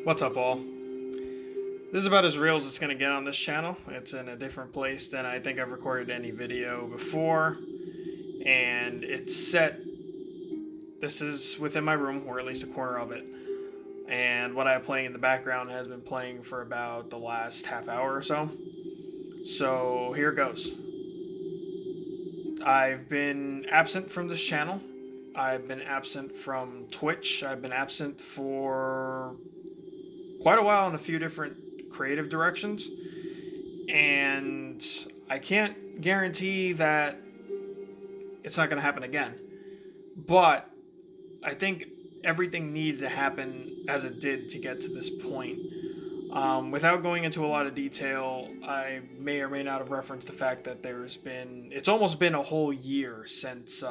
What's up, all? This is about as real as it's going to get on this channel. It's in a different place than I think I've recorded any video before. And it's set. This is within my room, or at least a corner of it. And what I have playing in the background has been playing for about the last half hour or so. So here it goes. I've been absent from this channel. I've been absent from Twitch. I've been absent for quite a while in a few different creative directions, and I can't guarantee that it's not going to happen again, but I think everything needed to happen as it did to get to this point. Without going into a lot of detail, I may or may not have referenced the fact that it's almost been a whole year since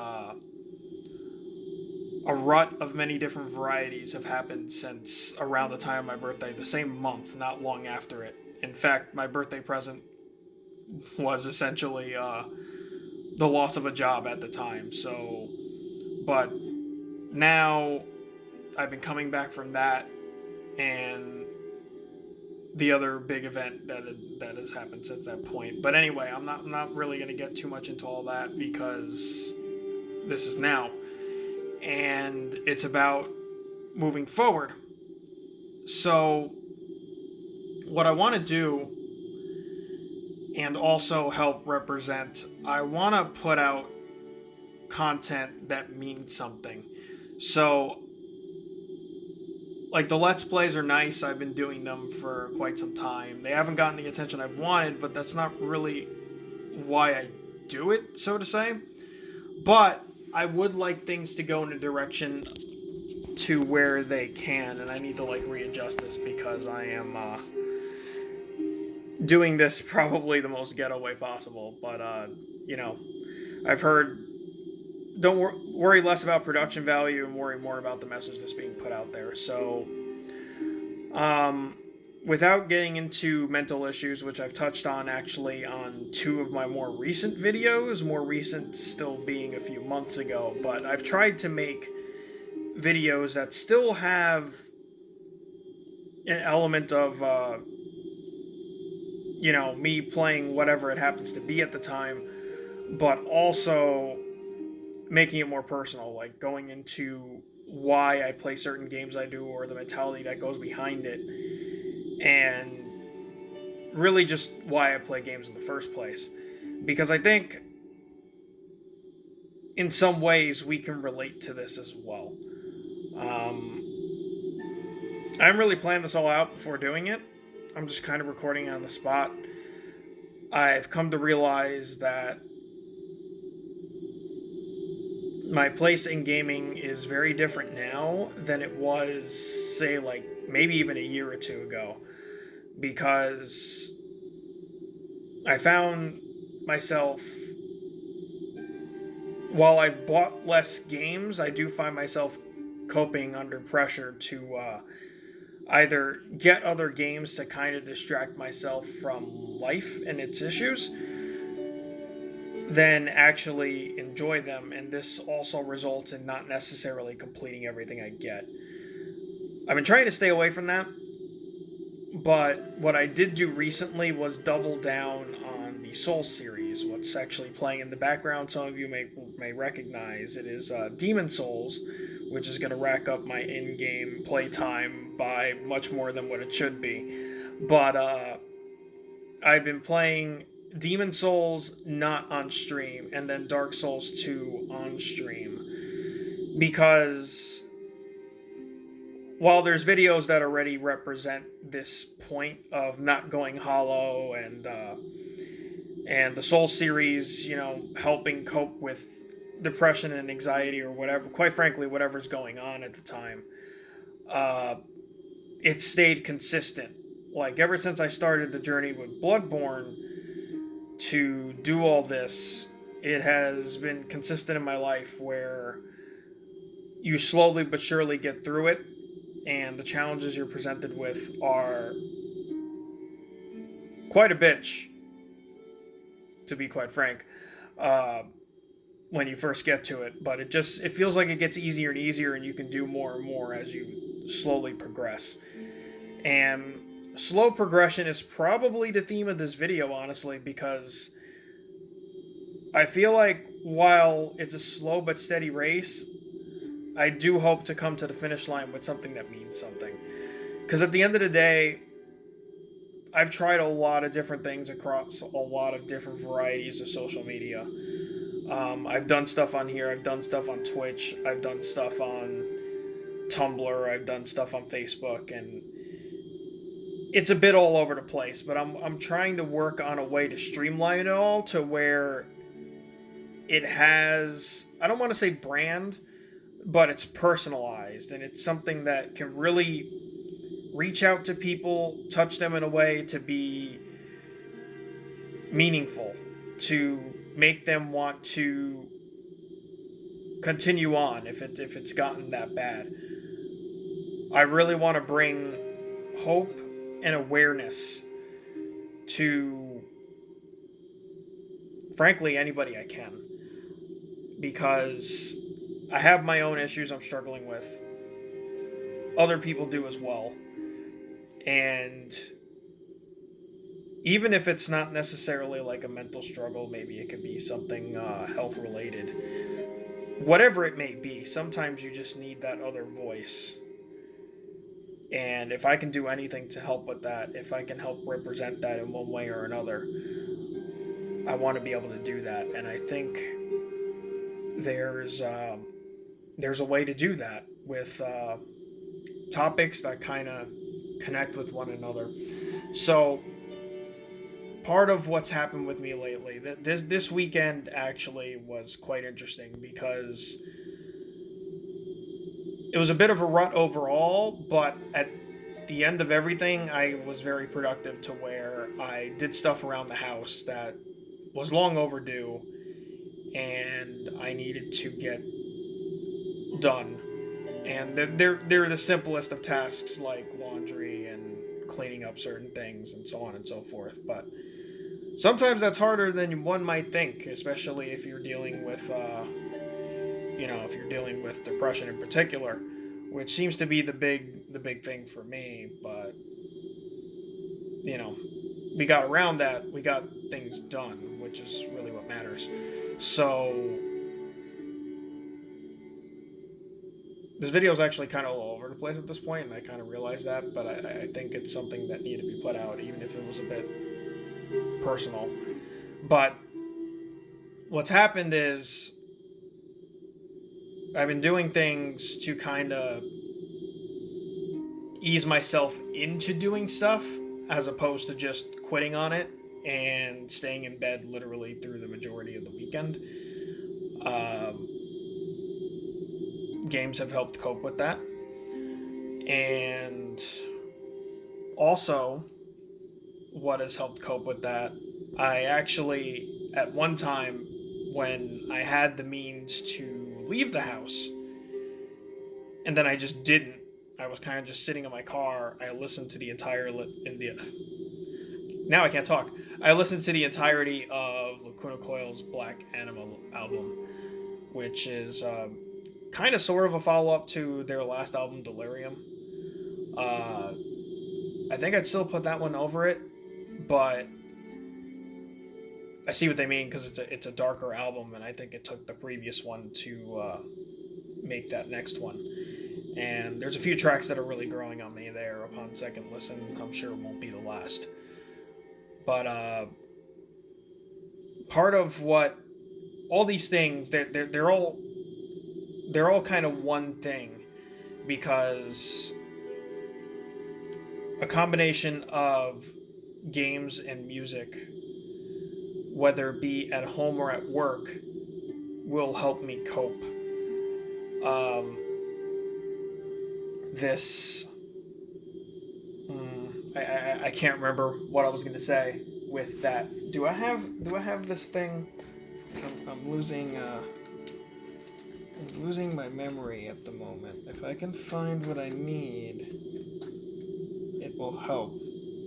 a rut of many different varieties have happened since around the time of my birthday, the same month, not long after it. In fact, my birthday present was essentially the loss of a job at the time. So, but now I've been coming back from that and the other big event that has happened since that point. But anyway, I'm not really going to get too much into all that because this is now. And it's about moving forward. So, what I want to do, and also help represent, I want to put out content that means something. So, like the Let's Plays are nice, I've been doing them for quite some time. They haven't gotten the attention I've wanted, but that's not really why I do it, so to say. But I would like things to go in a direction to where they can, and I need to readjust this because I am doing this probably the most ghetto way possible. But I've heard don't worry less about production value and worry more about the message that's being put out there. So, without getting into mental issues, which I've touched on actually on two of my more recent videos, more recent still being a few months ago, but I've tried to make videos that still have an element of, me playing whatever it happens to be at the time, but also making it more personal, like going into why I play certain games I do or the mentality that goes behind it, and really just why I play games in the first place. Because I think in some ways we can relate to this as well. I haven't really planned this all out before doing it. I'm just kind of recording on the spot. I've come to realize that my place in gaming is very different now than it was, say, maybe even a year or two ago. Because I found myself, while I've bought less games, I do find myself coping under pressure to either get other games to kind of distract myself from life and its issues, then actually enjoy them, and this also results in not necessarily completing everything I get. I've been trying to stay away from that, but what I did do recently was double down on the Souls series. What's actually playing in the background, some of you may recognize, it is Demon Souls, which is going to rack up my in-game playtime by much more than what it should be. But I've been playing Demon Souls not on stream, and then Dark Souls 2 on stream, because while there's videos that already represent this point of not going hollow, and the Soul series, helping cope with depression and anxiety or whatever, quite frankly, whatever's going on at the time, it stayed consistent. Like, ever since I started the journey with Bloodborne to do all this, it has been consistent in my life where you slowly but surely get through it, and the challenges you're presented with are quite a bitch, to be quite frank, when you first get to it. But it feels like it gets easier and easier, and you can do more and more as you slowly progress. And slow progression is probably the theme of this video, honestly, because I feel like while it's a slow but steady race, I do hope to come to the finish line with something that means something. Because at the end of the day, I've tried a lot of different things across a lot of different varieties of social media. I've done stuff on here, I've done stuff on Twitch, I've done stuff on Tumblr, I've done stuff on Facebook, and it's a bit all over the place, but I'm trying to work on a way to streamline it all to where it has, I don't want to say brand, but it's personalized, and it's something that can really reach out to people, touch them in a way to be meaningful, to make them want to continue on if it's gotten that bad. I really want to bring hope and awareness to, frankly, anybody I can, because I have my own issues I'm struggling with. Other people do as well. And even if it's not necessarily like a mental struggle, maybe it could be something health related. Whatever it may be, sometimes you just need that other voice. And if I can do anything to help with that, if I can help represent that in one way or another, I want to be able to do that. And I think there's a way to do that with topics that kind of connect with one another. So part of what's happened with me lately, this weekend actually was quite interesting because it was a bit of a rut overall, but at the end of everything, I was very productive to where I did stuff around the house that was long overdue and I needed to get done. And they're the simplest of tasks, like laundry and cleaning up certain things and so on and so forth. But sometimes that's harder than one might think, especially if you're dealing with if you're dealing with depression in particular, which seems to be the big thing for me. But we got around that, we got things done, which is really what matters. So this video is actually kind of all over the place at this point, and I kind of realized that, but I think it's something that needed to be put out, even if it was a bit personal. But what's happened is I've been doing things to kind of ease myself into doing stuff as opposed to just quitting on it and staying in bed literally through the majority of the weekend. Games have helped cope with that. And also, what has helped cope with that, I actually, at one time, when I had the means to leave the house, and then I just didn't, I was kind of just sitting in my car, I listened to the entire, now I can't talk. I listened to the entirety of Lacuna Coil's Black Animal album, which is kind of sort of a follow-up to their last album, Delirium. I think I'd still put that one over it, but I see what they mean because it's a darker album, and I think it took the previous one to make that next one. And there's a few tracks that are really growing on me there upon second listen. I'm sure it won't be the last. But part of what all these things, they're all kind of one thing, because a combination of games and music, whether it be at home or at work, will help me cope. I can't remember what I was going to say with that. Do I have this thing? I'm losing my memory at the moment. If I can find what I need, it will help.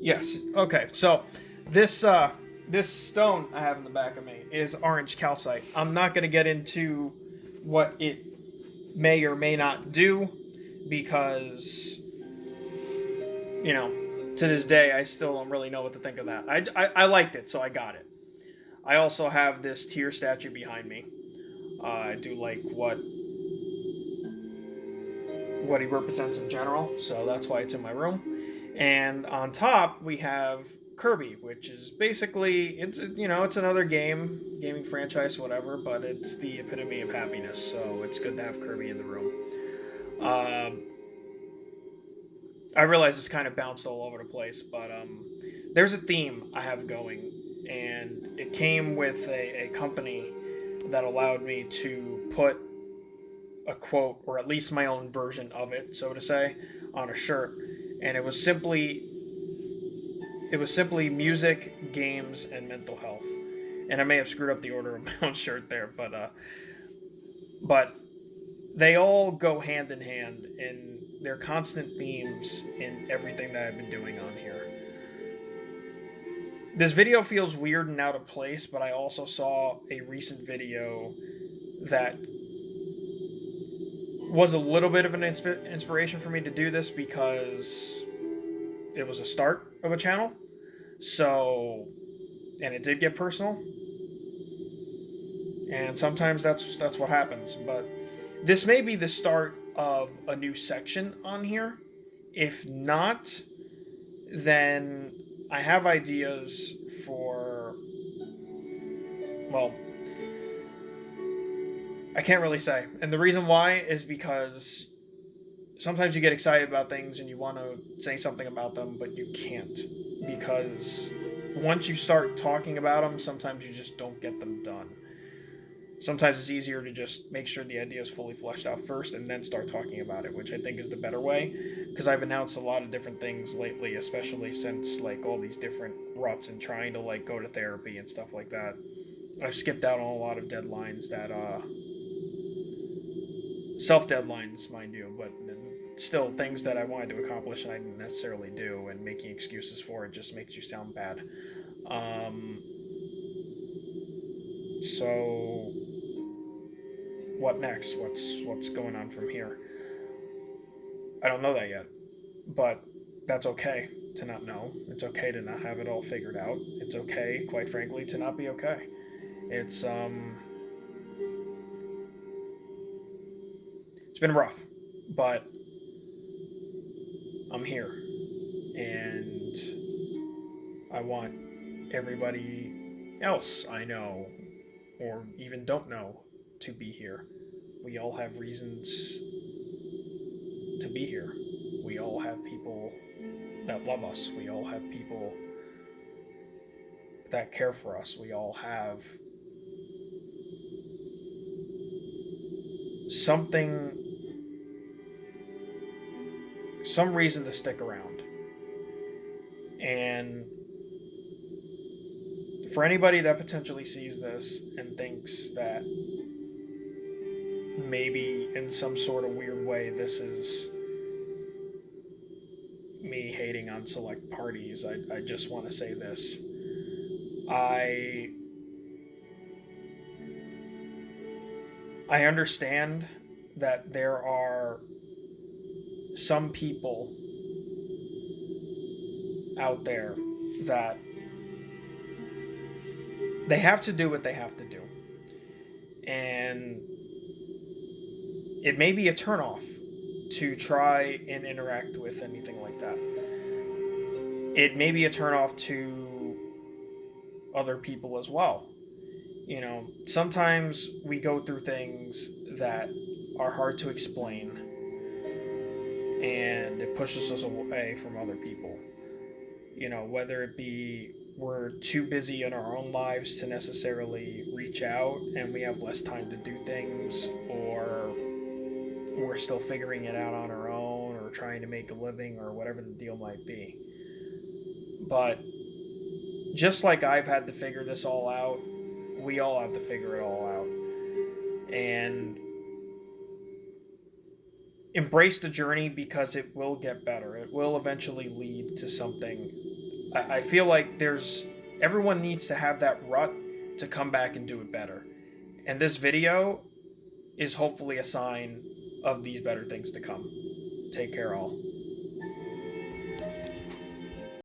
Yes. Okay. So this stone I have in the back of me is orange calcite. I'm not going to get into what it may or may not do, because you know, to this day, I still don't really know what to think of that. I liked it, so I got it. I also have this Tyr statue behind me. I do like what he represents in general, so that's why it's in my room. And on top we have Kirby, which is basically it's another gaming franchise, whatever, but it's the epitome of happiness. So it's good to have Kirby in the room. I realize it's kind of bounced all over the place, but there's a theme I have going, and it came with a company that allowed me to put a quote, or at least my own version of it, so to say, on a shirt, and it was simply music, games, and mental health. And I may have screwed up the order of my own shirt there, but they all go hand in hand, and they're constant themes in everything that I've been doing on here. This video feels weird and out of place, but I also saw a recent video that was a little bit of an inspiration for me to do this, because it was a start of a channel. So, and it did get personal, and sometimes that's what happens. But this may be the start of a new section on here. If not, then I have ideas for, well, I can't really say. And the reason why is because sometimes you get excited about things and you want to say something about them, but you can't. Because once you start talking about them, sometimes you just don't get them done. Sometimes it's easier to just make sure the idea is fully fleshed out first and then start talking about it, which I think is the better way. Because I've announced a lot of different things lately, especially since like all these different ruts and trying to like go to therapy and stuff like that. I've skipped out on a lot of deadlines that self-deadlines, mind you, but still things that I wanted to accomplish and I didn't necessarily do, and making excuses for it just makes you sound bad. So what next? What's going on from here? I don't know that yet, but that's okay to not know. It's okay to not have it all figured out. It's okay, quite frankly, to not be okay. It's been rough, but I'm here, and I want everybody else I know, or even don't know, to be here. We all have reasons to be here. We all have people that love us. We all have people that care for us. We all have some reason to stick around. And for anybody that potentially sees this and thinks that maybe in some sort of weird way this is me hating on select parties, I just want to say this. I understand that there are some people out there that they have to do what they have to do. And it may be a turnoff to try and interact with anything like that. It may be a turnoff to other people as well. You know, sometimes we go through things that are hard to explain, and it pushes us away from other people. You know, whether it be we're too busy in our own lives to necessarily reach out and we have less time to do things, or we're still figuring it out on our own, or trying to make a living, or whatever the deal might be. But just like I've had to figure this all out, we all have to figure it all out. And embrace the journey, because it will get better. It will eventually lead to something. I feel like everyone needs to have that rut to come back and do it better. And this video is hopefully a sign of these better things to come. Take care, all.